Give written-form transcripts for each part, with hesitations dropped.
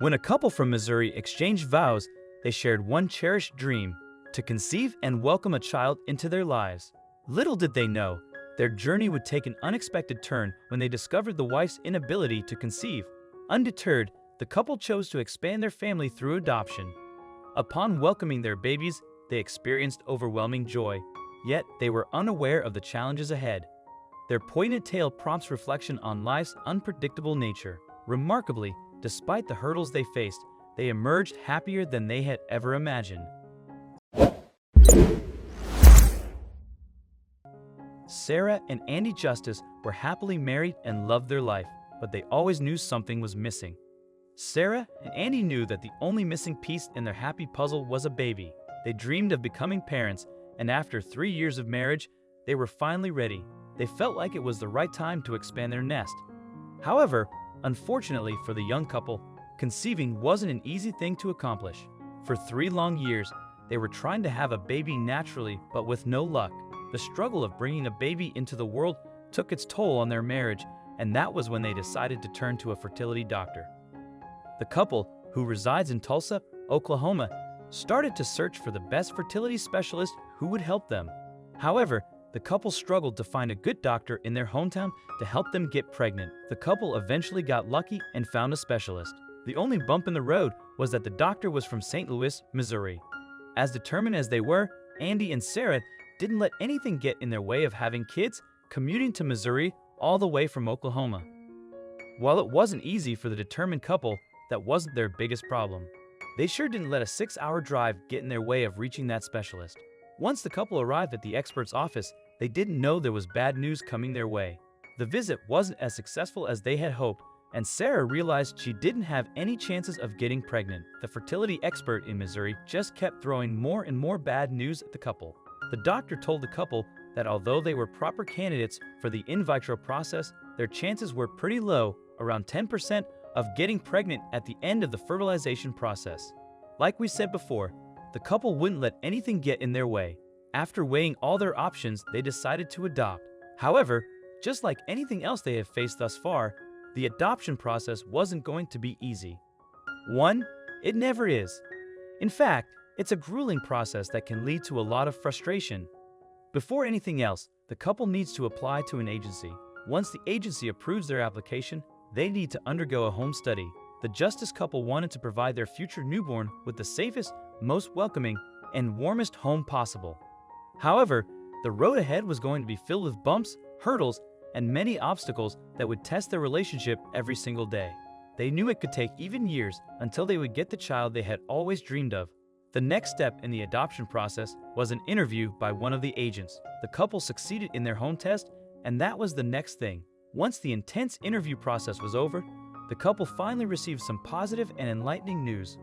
When a couple from Missouri exchanged vows, they shared one cherished dream: to conceive and welcome a child into their lives. Little did they know, their journey would take an unexpected turn when they discovered the wife's inability to conceive. Undeterred, the couple chose to expand their family through adoption. Upon welcoming their babies, they experienced overwhelming joy, yet they were unaware of the challenges ahead. Their poignant tale prompts reflection on life's unpredictable nature. Remarkably, despite the hurdles they faced, they emerged happier than they had ever imagined. Sarah and Andy Justice were happily married and loved their life, but they always knew something was missing. Sarah and Andy knew that the only missing piece in their happy puzzle was a baby. They dreamed of becoming parents, and after 3 years of marriage, they were finally ready. They felt like it was the right time to expand their nest. However, unfortunately for the young couple, conceiving wasn't an easy thing to accomplish. For 3 long years, they were trying to have a baby naturally, but with no luck. The struggle of bringing a baby into the world took its toll on their marriage, and that was when they decided to turn to a fertility doctor. The couple, who resides in Tulsa, Oklahoma, started to search for the best fertility specialist who would help them. However, the couple struggled to find a good doctor in their hometown to help them get pregnant. The couple eventually got lucky and found a specialist. The only bump in the road was that the doctor was from St. Louis, Missouri. As determined as they were, Andy and Sarah didn't let anything get in their way of having kids, commuting to Missouri all the way from Oklahoma. While it wasn't easy for the determined couple, that wasn't their biggest problem. They sure didn't let a 6-hour drive get in their way of reaching that specialist. Once the couple arrived at the expert's office, they didn't know there was bad news coming their way. The visit wasn't as successful as they had hoped, and Sarah realized she didn't have any chances of getting pregnant. The fertility expert in Missouri just kept throwing more and more bad news at the couple. The doctor told the couple that although they were proper candidates for the in vitro process, their chances were pretty low, around 10% of getting pregnant at the end of the fertilization process. Like we said before, the couple wouldn't let anything get in their way. After weighing all their options, they decided to adopt. However, just like anything else they have faced thus far, the adoption process wasn't going to be easy. It never is. In fact, it's a grueling process that can lead to a lot of frustration. Before anything else, the couple needs to apply to an agency. Once the agency approves their application, they need to undergo a home study. The Justice couple wanted to provide their future newborn with the safest, most welcoming, and warmest home possible. However, the road ahead was going to be filled with bumps, hurdles, and many obstacles that would test their relationship every single day. They knew it could take even years until they would get the child they had always dreamed of. The next step in the adoption process was an interview by one of the agents. The couple succeeded in their home test, and that was the next thing. Once the intense interview process was over, the couple finally received some positive and enlightening news.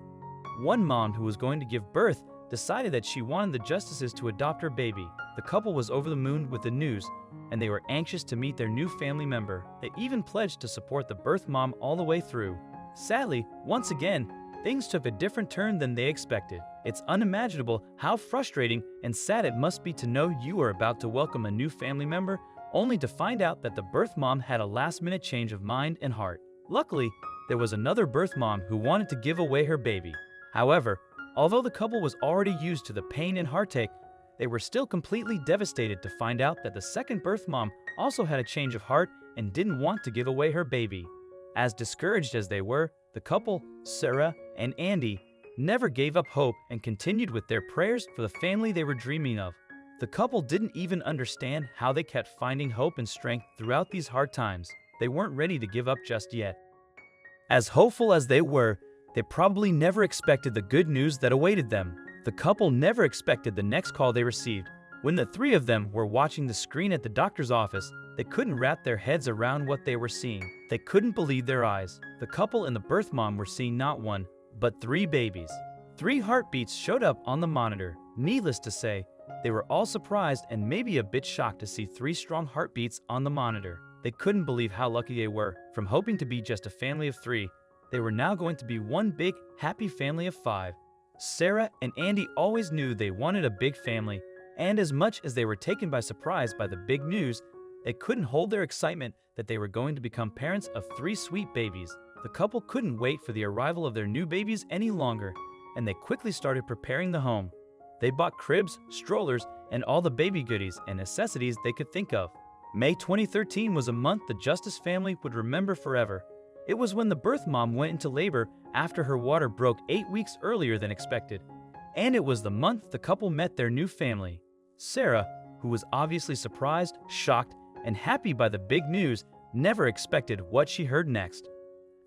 One mom who was going to give birth decided that she wanted the Justices to adopt her baby. The couple was over the moon with the news, and they were anxious to meet their new family member. They even pledged to support the birth mom all the way through. Sadly, once again, things took a different turn than they expected. It's unimaginable how frustrating and sad it must be to know you are about to welcome a new family member, only to find out that the birth mom had a last-minute change of mind and heart. Luckily, there was another birth mom who wanted to give away her baby. However, although the couple was already used to the pain and heartache, they were still completely devastated to find out that the second birth mom also had a change of heart and didn't want to give away her baby. As discouraged as they were, the couple, Sarah and Andy, never gave up hope and continued with their prayers for the family they were dreaming of. The couple didn't even understand how they kept finding hope and strength throughout these hard times. They weren't ready to give up just yet. As hopeful as they were, they probably never expected the good news that awaited them. The couple never expected the next call they received. When the 3 of them were watching the screen at the doctor's office, they couldn't wrap their heads around what they were seeing. They couldn't believe their eyes. The couple and the birth mom were seeing not 1, but 3 babies. 3 heartbeats showed up on the monitor. Needless to say, they were all surprised and maybe a bit shocked to see 3 strong heartbeats on the monitor. They couldn't believe how lucky they were. From hoping to be just a family of 3, they were now going to be one big, happy family of 5. Sarah and Andy always knew they wanted a big family, and as much as they were taken by surprise by the big news, they couldn't hold their excitement that they were going to become parents of 3 sweet babies. The couple couldn't wait for the arrival of their new babies any longer, and they quickly started preparing the home. They bought cribs, strollers, and all the baby goodies and necessities they could think of. May 2013 was a month the Justice family would remember forever. It was when the birth mom went into labor after her water broke 8 weeks earlier than expected. And it was the month the couple met their new family. Sarah, who was obviously surprised, shocked, and happy by the big news, never expected what she heard next.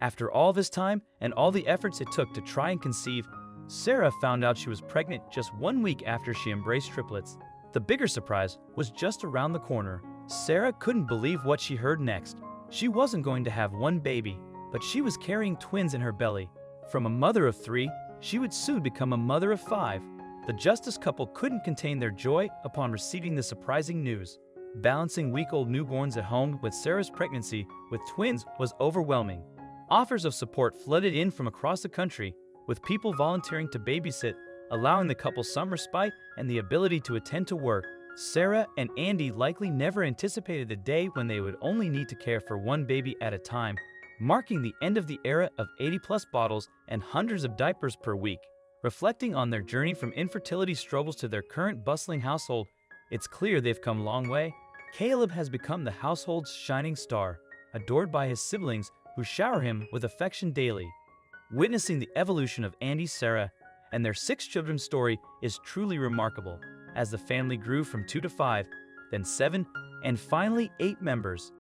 After all this time and all the efforts it took to try and conceive, Sarah found out she was pregnant just 1 week after she embraced triplets. The bigger surprise was just around the corner. Sarah couldn't believe what she heard next. She wasn't going to have one baby, but she was carrying twins in her belly. From a mother of 3, she would soon become a mother of 5. The Justice couple couldn't contain their joy upon receiving the surprising news. Balancing week-old newborns at home with Sarah's pregnancy with twins was overwhelming. Offers of support flooded in from across the country, with people volunteering to babysit, allowing the couple some respite and the ability to attend to work. Sarah and Andy likely never anticipated the day when they would only need to care for one baby at a time, marking the end of the era of 80-plus bottles and hundreds of diapers per week. Reflecting on their journey from infertility struggles to their current bustling household, it's clear they've come a long way. Caleb has become the household's shining star, adored by his siblings who shower him with affection daily. Witnessing the evolution of Andy, Sarah, and their 6 children's story is truly remarkable, as the family grew from 2 to 5, then 7, and finally 8 members.